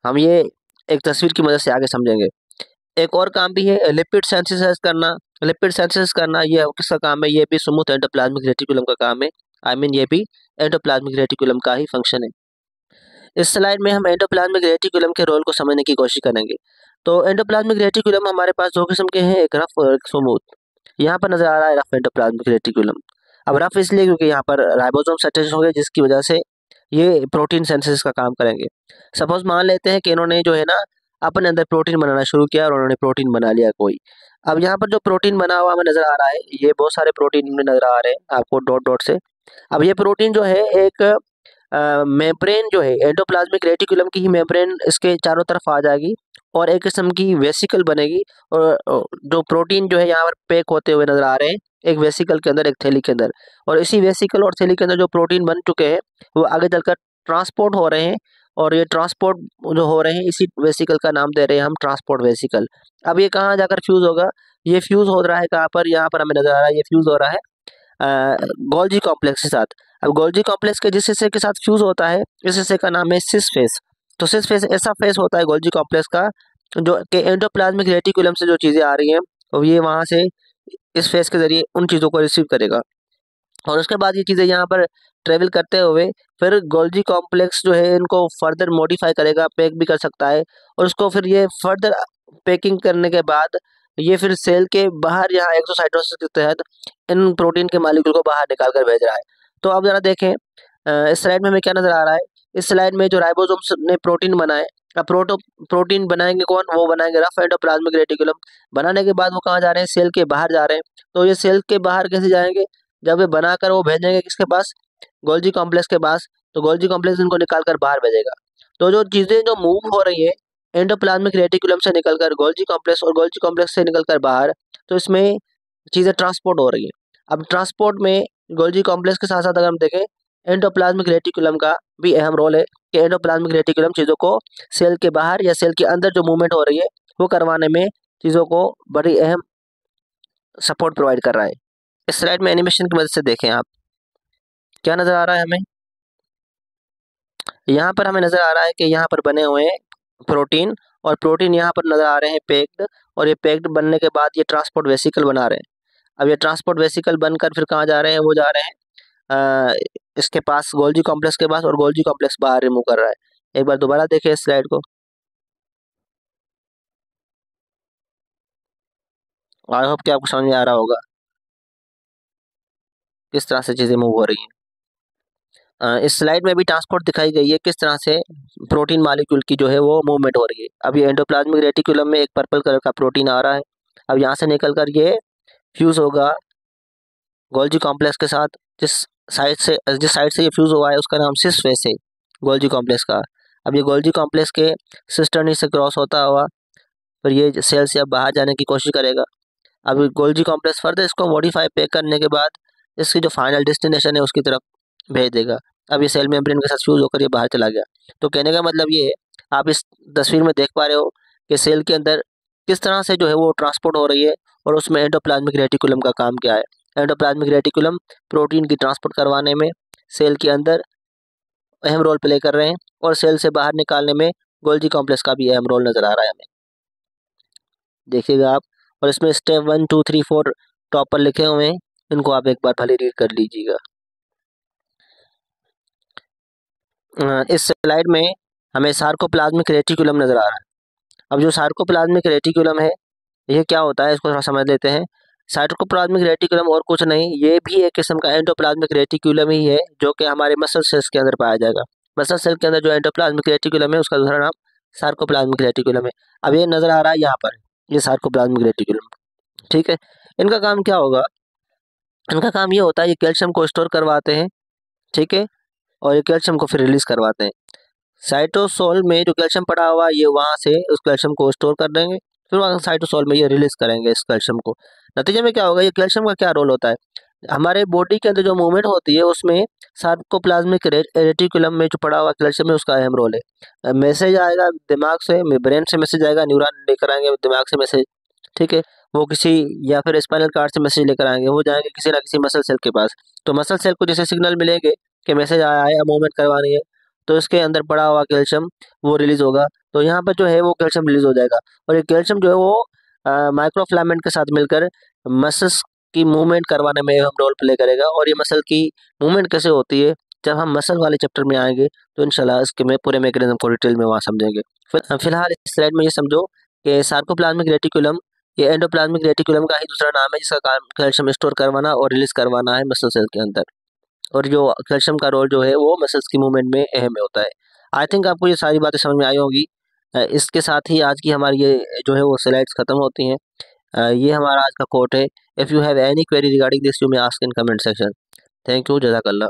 हम ये एक तस्वीर की मदद से आगे समझेंगे। एक और काम भी है लिपिड सेंथेसिस करना। लिपिड सेंथेसिस करना ये किसका काम है, ये भी स्मूथ एंडोप्लाज्मिक रेटिकुलम का काम है। ये भी एंडोप्लाज्मिक रेटिकुलम का ही फंक्शन है। इस स्लाइड में हम एंडोप्लाज्मिक रेटिकुलम के रोल को समझने की कोशिश करेंगे। तो एंडोप्लाज्मिक रेटिकुलम हमारे पास दो किस्म के हैं, एक रफ और एक स्मूथ। यहाँ पर नजर आ रहा है रफ एंडोप्लाज्मिक रेटिकुलम। अब रफ इसलिए क्योंकि यहाँ पर राइबोसोम अटैच होंगे, जिसकी वजह से ये प्रोटीन सिंथेसिस का काम करेंगे। सपोज मान लेते हैं कि इन्होंने जो है ना अपने अंदर प्रोटीन बनाना शुरू किया और उन्होंने प्रोटीन बना लिया कोई। अब यहाँ पर जो प्रोटीन बना हुआ हमें नजर आ रहा है, ये बहुत सारे प्रोटीन में नजर आ रहे हैं आपको डॉट डॉट से। अब ये प्रोटीन जो है एक मेम्ब्रेन जो है एंडोप्लाज्मिक रेटिकुलम की ही मेम्ब्रेन इसके चारों तरफ आ जाएगी, और एक किस्म की वेसिकल बनेगी। और जो प्रोटीन जो है यहाँ पर पैक होते हुए नजर आ रहे हैं एक वेसिकल के अंदर, एक थैली के अंदर। और इसी वेसिकल और थैली के अंदर जो प्रोटीन बन चुके हैं वो आगे चलकर ट्रांसपोर्ट हो रहे हैं, और ये ट्रांसपोर्ट जो हो रहे हैं इसी वेसिकल का नाम दे रहे हैं हम ट्रांसपोर्ट वेसिकल। अब ये कहाँ जाकर फ्यूज होगा, ये फ्यूज हो रहा है कहाँ पर, यहाँ पर हमें नजर आ रहा है ये फ्यूज हो रहा है गोल्जी कॉम्प्लेक्स के साथ। अब गोल्जी कॉम्प्लेक्स के जिस हिस्से के साथ फ्यूज होता है, इस हिस्से का नाम है सिस फेस। तो सिस फेस ऐसा फेस होता है गोल्जी कॉम्प्लेक्स का, जो कि एंडोप्लाज्मिक रेटिकुलम से जो चीज़ें आ रही हैं और ये वहाँ से इस फेस के जरिए उन चीज़ों को रिसीव करेगा, और उसके बाद ये चीज़ें यहाँ पर ट्रेवल करते हुए फिर गोल्जी कॉम्प्लेक्स जो है इनको फर्दर मॉडिफाई करेगा, पैक भी कर सकता है, और उसको फिर ये फर्दर पैकिंग करने के बाद ये फिर सेल के बाहर यहाँ एक्सोसाइटोसिस के तहत इन प्रोटीन के मालिक्यूल को बाहर निकाल कर भेज रहा है। तो अब जरा देखें इस स्लाइड में हमें क्या नजर आ रहा है। इस स्लाइड में जो राइबोसोम्स ने प्रोटीन बनाए, अब प्रोटीन बनाएंगे कौन, वो बनाएंगे रफ एंडोप्लाज्मिक रेटिकुलम। बनाने के बाद वो कहाँ जा रहे हैं, सेल के बाहर जा रहे हैं। तो ये सेल के बाहर कैसे जाएंगे, जब ये बनाकर वो भेजेंगे किसके पास, गोल्जी कॉम्प्लेक्स के पास। तो गोल्जी कॉम्प्लेक्स इनको निकाल कर बाहर भेजेगा। तो जो चीजें जो मूव हो रही है एंडोप्लाज्मिक रेटिकुलम से निकलकर गोल्जी कॉम्प्लेक्स और गोल्जी कॉम्प्लेक्स से निकलकर बाहर, तो इसमें चीजें ट्रांसपोर्ट हो रही है। अब ट्रांसपोर्ट में गोल्जी कॉम्प्लेक्स के साथ साथ अगर हम देखें एंडोप्लाज्मिक रेटिकुलम का भी अहम रोल है कि एंडोप्लाज्मिक रेटिकुलम चीज़ों को सेल के बाहर या सेल के अंदर जो मूवमेंट हो रही है वो करवाने में चीज़ों को बड़ी अहम सपोर्ट प्रोवाइड कर रहा है। इस स्लाइड में एनिमेशन की मदद से देखें आप, क्या नज़र आ रहा है हमें? यहाँ पर हमें नज़र आ रहा है कि यहाँ पर बने हुए हैं प्रोटीन, और प्रोटीन यहाँ पर नज़र आ रहे हैं पैक्ड, और ये पैक्ड बनने के बाद ये ट्रांसपोर्ट वेसिकल बना रहे हैं। अब ये ट्रांसपोर्ट वेसिकल बनकर फिर कहाँ जा रहे हैं? वो जा रहे हैं इसके पास, गोल्जी कॉम्प्लेक्स के पास, और गोल्जी कॉम्प्लेक्स बाहर रिमूव कर रहा है। एक बार दोबारा देखिए इस स्लाइड को। आई होप कि आपको समझ में आ रहा होगा किस तरह से चीज़ें मूव हो रही हैं। इस स्लाइड में भी ट्रांसपोर्ट दिखाई गई है, किस तरह से प्रोटीन मॉलिक्यूल की जो है वो मूवमेंट हो रही है। अब ये एंडोप्लाज्मिक रेटिकुलम में एक पर्पल कलर का प्रोटीन आ रहा है, अब यहाँ से निकल कर ये फ्यूज होगा गोल्जी कॉम्प्लेक्स के साथ। जिस साइड से ये फ्यूज हुआ है उसका नाम सिस फेस है गोल्जी कॉम्प्लेक्स का। अब ये गोल्जी कॉम्प्लेक्स के सिस्टर्नी से क्रॉस होता हुआ फिर ये सेल से अब बाहर जाने की कोशिश करेगा। अब गोल्जी कॉम्प्लेक्स फर्दर इसको मॉडिफाई पैक करने के बाद इसकी जो फाइनल डेस्टिनेशन है उसकी तरफ भेज देगा। अब ये सेल मेम्ब्रेन के साथ फ्यूज होकर ये बाहर चला गया। तो कहने का मतलब ये है, आप इस तस्वीर में देख पा रहे हो कि सेल के अंदर किस तरह से जो है वो ट्रांसपोर्ट हो रही है, और उसमें एंडोप्लाज्मिक रेटिकुलम का काम क्या है। एंडोप्लाज्मिक रेटिकुलम प्रोटीन की ट्रांसपोर्ट करवाने में सेल के अंदर अहम रोल प्ले कर रहे हैं, और सेल से बाहर निकालने में गोल्जी कॉम्प्लेक्स का भी अहम रोल नजर आ रहा है हमें, देखिएगा आप। और इसमें स्टेप 1, 2, 3, 4 टॉप पर लिखे हुए हैं, इनको आप एक बार भले रीड कर लीजिएगा। इस स्लाइड में हमें सार्कोप्लाज्मिक रेटिकुलम नजर आ रहा है। अब जो सार्कोप्लाज्मिक रेटिकुलम है ये क्या होता है इसको थोड़ा समझ लेते हैं। सार्कोप्लाज्मिक रेटिकुलम और कुछ नहीं, ये भी एक किस्म का एंडोप्लाज्मिक रेटिकुलम ही है, जो कि हमारे मसल सेल्स के अंदर पाया जाएगा। मसल सेल के अंदर जो एंडोप्लाज्मिक रेटिकुलम है उसका दूसरा नाम सार्कोप्लाज्मिक रेटिकुलम है। अब ये नजर आ रहा है यहाँ पर, ये सार्कोप्लाज्मिक रेटिकुलम, ठीक है। इनका काम क्या होगा? इनका काम ये होता है, ये कैल्शियम को स्टोर करवाते हैं, ठीक है, और ये कैल्शियम को फिर रिलीज करवाते हैं। साइटोसोल में जो कैल्शियम पड़ा हुआ है ये वहाँ से उस कैल्शियम को स्टोर कर देंगे, फिर वहाँ साइटोसोल में ये रिलीज करेंगे इस कैल्शियम को। नतीजे में क्या होगा? ये कैल्शियम का क्या रोल होता है? हमारे बॉडी के अंदर जो मूवमेंट होती है उसमें सार्कोप्लाज्मिक रेटिकुलम में जो पड़ा हुआ कैल्शियम है उसका अहम रोल है। मैसेज आएगा दिमाग से, ब्रेन से मैसेज आएगा, न्यूरॉन लेकर आएंगे दिमाग से मैसेज, ठीक है, वो किसी या फिर स्पाइनल कार्ड से मैसेज लेकर आएंगे, वो जाएंगे किसी ना किसी मसल सेल के पास। तो मसल सेल को जैसे सिग्नल मिलेंगे कि मैसेज आया है, अब मूवमेंट करवानी है, तो इसके अंदर पड़ा हुआ कैल्शियम वो रिलीज होगा, तो यहाँ पर जो है वो कैल्शियम रिलीज हो जाएगा। और ये कैल्शियम जो है वो माइक्रोफिलामेंट के साथ मिलकर मसल्स की मूवमेंट करवाने में हम रोल प्ले करेगा। और ये मसल की मूवमेंट कैसे होती है, जब हम मसल वाले चैप्टर में आएंगे तो इंशाल्लाह इसके में पूरे मैकेनिज्म को डिटेल में वहाँ समझेंगे। फिलहाल इस स्लाइड में ये समझो कि सार्कोप्लाज्मिक रेटिकुलम ये एंडोप्लाज्मिक रेटिकुलम का ही दूसरा नाम है, जिसका काम कैल्शियम स्टोर करवाना और रिलीज करवाना है मसल सेल के अंदर। और जो कैल्शियम का रोल जो है वो मसल्स की मूवमेंट में अहम होता है। आई थिंक आपको ये सारी बातें समझ में आई होंगी। इसके साथ ही आज की हमारी ये जो है वो स्लाइड्स खत्म होती हैं। ये हमारा आज का कोट है, if you have any query regarding this you may ask in comment section. Thank you, जज़ाकल्लाह।